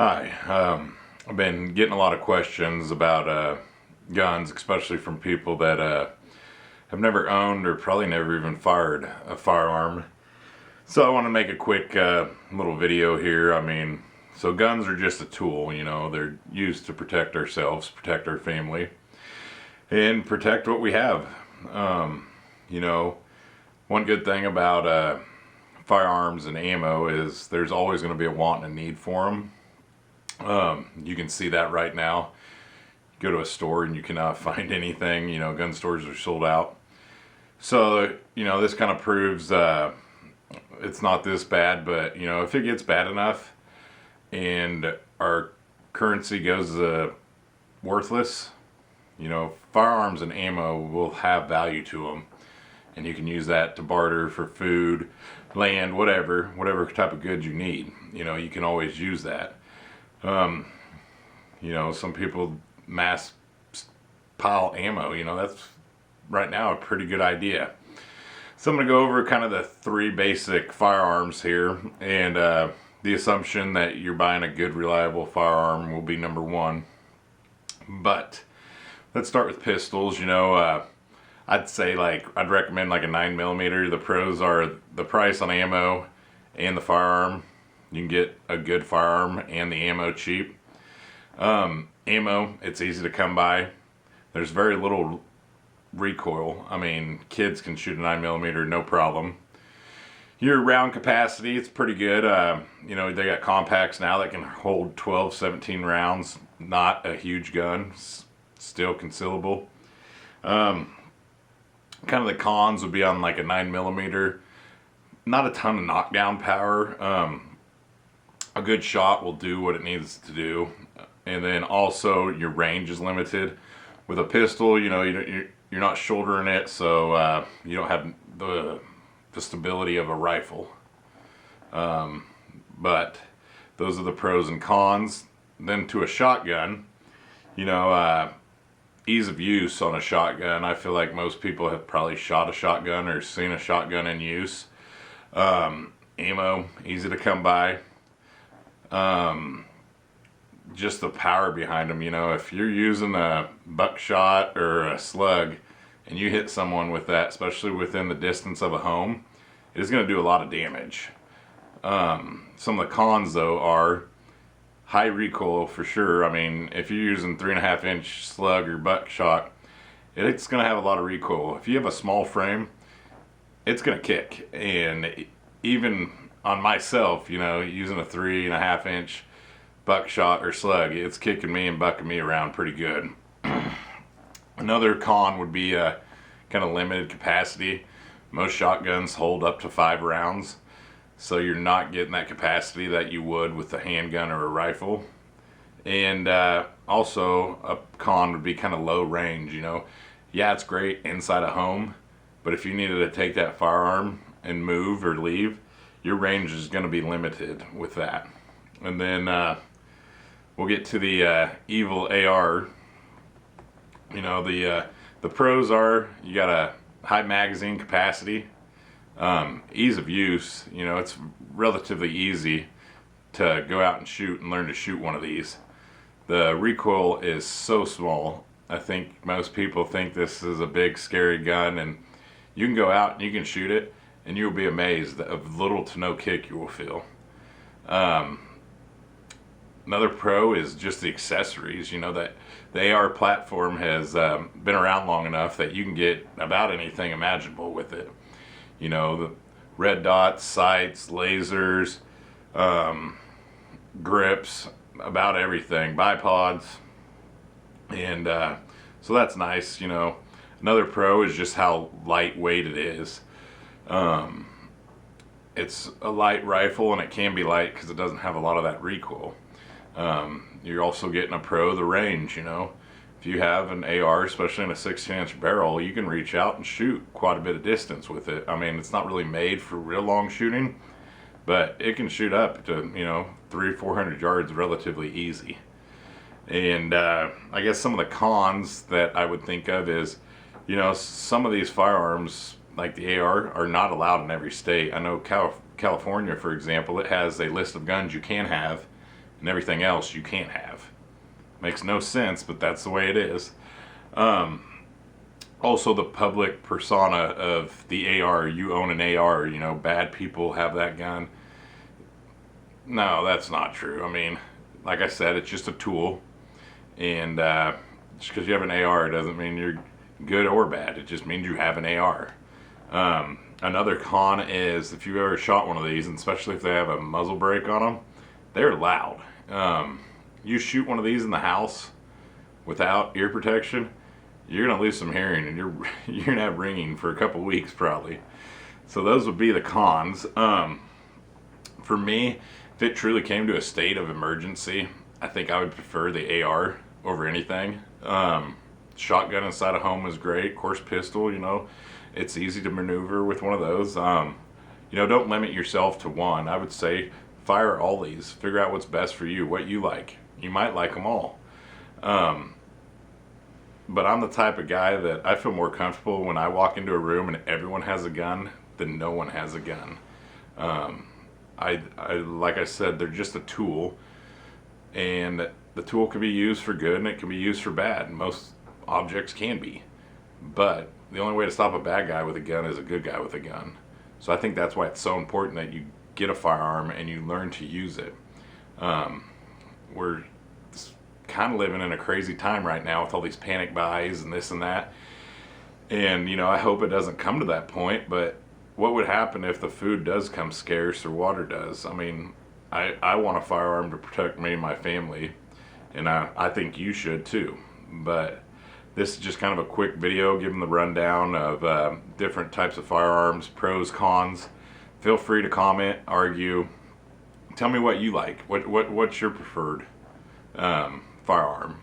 Hi. I've been getting a lot of questions about guns, especially from people that have never owned or probably never even fired a firearm. So I want to make a quick little video here. So guns are just a tool, they're used to protect ourselves, protect our family, and protect what we have. You know, one good thing about firearms and ammo is there's always going to be a want and a need for them. You can see that right now. Go to a store and you cannot find anything. Gun stores are sold out. So, this kind of proves it's not this bad, but, if it gets bad enough and our currency goes worthless, firearms and ammo will have value to them. And you can use that to barter for food, land, whatever type of goods you need. You can always use that. Some people mass pile ammo, that's right now a pretty good idea. So I'm going to go over kind of the three basic firearms here, and the assumption that you're buying a good, reliable firearm will be number one. But let's start with pistols. I'd say I'd recommend like a 9mm. The pros are the price on ammo and the firearm. You can get a good firearm and the ammo cheap. Ammo, it's easy to come by. There's very little recoil. Kids can shoot a 9mm no problem. Your round capacity, it's pretty good. They got compacts now that can hold 12, 17 rounds. Not a huge gun, still concealable. Kind of the cons would be on like a 9mm. Not a ton of knockdown power. A good shot will do what it needs to do, and then also your range is limited. With a pistol, you're not shouldering it, so you don't have the stability of a rifle. But those are the pros and cons. Then to a shotgun, ease of use on a shotgun. I feel like most people have probably shot a shotgun or seen a shotgun in use. Ammo, easy to come by. Just the power behind them. If you're using a buckshot or a slug and you hit someone with that, especially within the distance of a home, it is going to do a lot of damage. Some of the cons though are high recoil for sure. If you're using 3.5-inch slug or buckshot, it's going to have a lot of recoil. If you have a small frame, it's going to kick. And even on myself, using a 3.5-inch buckshot or slug, it's kicking me and bucking me around pretty good. Another con would be kind of limited capacity. Most shotguns hold up to 5 rounds, so you're not getting that capacity that you would with a handgun or a rifle. And also a con would be kind of low range. Yeah, it's great inside a home, but if you needed to take that firearm and move or leave, your range is going to be limited with that. And then we'll get to the evil AR. The pros are you got a high magazine capacity, ease of use. It's relatively easy to go out and shoot and learn to shoot one of these. The recoil is so small. I think most people think this is a big scary gun, and you can go out and you can shoot it and you'll be amazed of little to no kick you will feel. Another pro is just the accessories. That the AR platform has been around long enough that you can get about anything imaginable with it. The red dots, sights, lasers, grips, about everything, bipods, and so that's nice. Another pro is just how lightweight it is. It's a light rifle, and it can be light because it doesn't have a lot of that recoil. You're also getting a pro, the range. If you have an AR, especially in a 16-inch barrel, you can reach out and shoot quite a bit of distance with it. It's not really made for real long shooting, but it can shoot up to 300-400 yards relatively easy. And I guess some of the cons that I would think of is, some of these firearms like the AR are not allowed in every state. I know California, for example, it has a list of guns you can have, and everything else you can't have. Makes no sense, but that's the way it is. Also, the public persona of the AR, you own an AR, you know, bad people have that gun. No, that's not true. I mean, like I said, it's just a tool, and just because you have an AR doesn't mean you're good or bad. It just means you have an AR. Another con is if you've ever shot one of these, and especially if they have a muzzle brake on them, they're loud. You shoot one of these in the house without ear protection, you're gonna lose some hearing, and you're gonna have ringing for a couple weeks probably. So those would be the cons. For me, if it truly came to a state of emergency, I think I would prefer the AR over anything. Shotgun inside a home is great. Of course, pistol, you know, it's easy to maneuver with one of those. You know, don't limit yourself to one. I would say fire all these. Figure out what's best for you, what you like. You might like them all. But I'm the type of guy that I feel more comfortable when I walk into a room and everyone has a gun than no one has a gun. I like I said, they're just a tool, and the tool can be used for good and it can be used for bad. Most objects can be, but the only way to stop a bad guy with a gun is a good guy with a gun. So I think that's why it's so important that you get a firearm and you learn to use it. We're kind of living in a crazy time right now with all these panic buys and this and that, and you know, I hope it doesn't come to that point, but what would happen if the food does come scarce or water does? I mean, I want a firearm to protect me and my family, and I think you should too. But this is just kind of a quick video giving the rundown of different types of firearms, pros, cons. Feel free to comment, argue, tell me what you like. What's your preferred firearm?